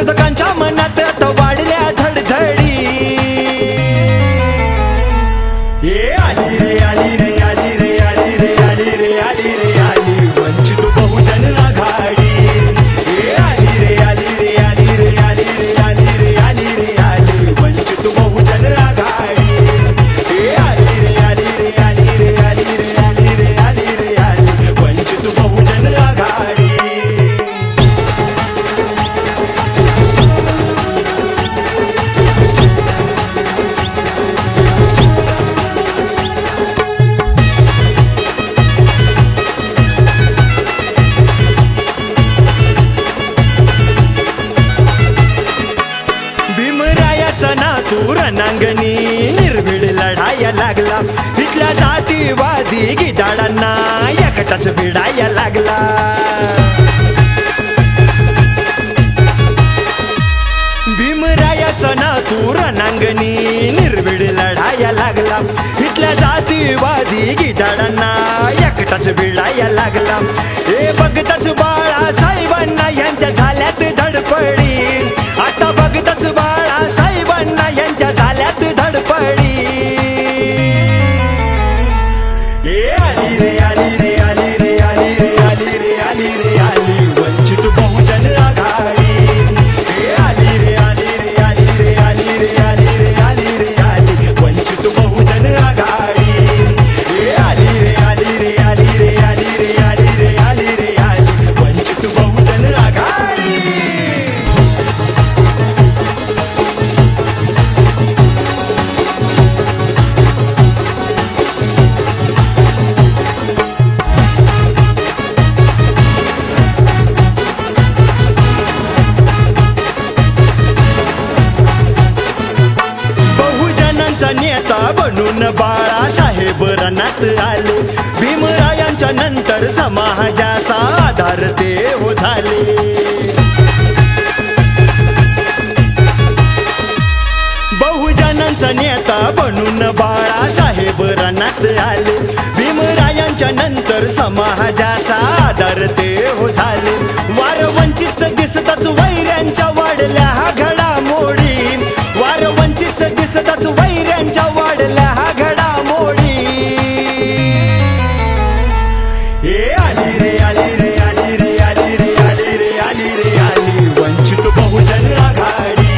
विरोधकांच्या मनात आता वाढल्या धडधडी. ये आली रे आली रे आली रे आली रे आली रे आली रे आली वंचित बहुजन आघाडी. ये आली रे आली रे आली रे आली रे आली रे आली रे आली वंचित बहुजन आघाडी. ये आली रे आली रे आली रे आली रे आली रे आली रे आली वंचित बहुजन आघाडी. भीमरायाचा नातू रणांगणी निर्भीड लढाया लागला. इथल्या जातीवादी गिधाडांना एकटाच भिडाया लागला. भीमरायाचा नातू रणांगणी निर्भीड लढाया लागला. इथल्या जातीवादी गिधाडांना एकटाच भिडाया लागला. हे बघताच बाळासाहेबांना यांच्या झाल्यात धडपडी. आता बघताच बाळासाहेबांना यांच्या झाल्यात धडपडी. ये आली रे आली रे आली रे आली रे आली रे आली रे आली वंचित बहुजन आघाडी. ये आली रे आली रे आली रे आली रे आली रे आली रे आली वंचित बहुजन आघाडी. ये आली रे आली रे आली रे आली रे आली रे आली रे आली वंचित बहुजन आघाडी. बहुजनांचा नेता बनून बाळासाहेब रणात आले. भीमरायांच्या नंतर समाजाचा आधार ते हो झाले. बहुजनांचा नेता बनून बाळासाहेब रणात आले. भीमरायांच्या नंतर समाजाचा आधार ते हो झाले. वार वंचित दिसताच वैऱ्यांच्या वाढल्या हा घडामोडी. वार वंचित दिसताच वैऱ्यांच्या वाढल्या हा घडामोडी. ये आली रे आली रे आली रे आली रे आली रे आली रे आली वंचित बहुजन आघाडी.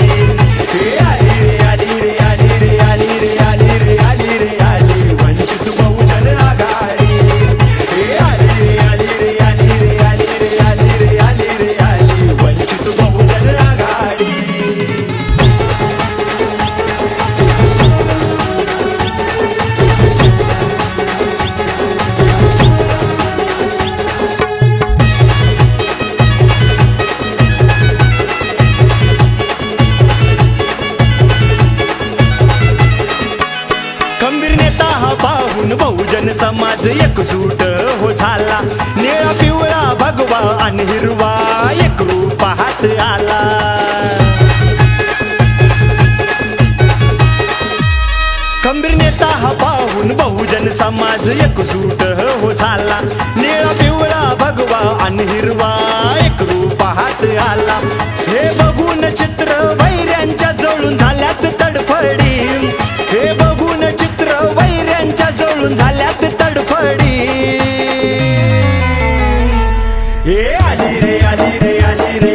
ये आली रे आली रे आली रे आली रे आली रे आली रे आली वंचित बहुजन आघाडी. ये आली रे आली रे आली रे आली रे आली रे आली रे आली वंचित बहुजन आघाडी. खंबीर नेता हा पाहून बहुजन समाज एकजूट हो झाला. निळा पिवळा भगवा आणि हिरवा एक रूप हात आला. खंबीर नेता हा पाहून बहुजन समाज एकजूट हो झाला. निळा पिवळा भगवा आणि हिरवा एक रूप हात आला. हे बघून चित्र वैऱ्यांच्या जळून झाल्यात तडफडी. हे बघून चित्र वैऱ्यांच्या जळून झाल्यात तडफडी. ये आली रे आली रे आली रे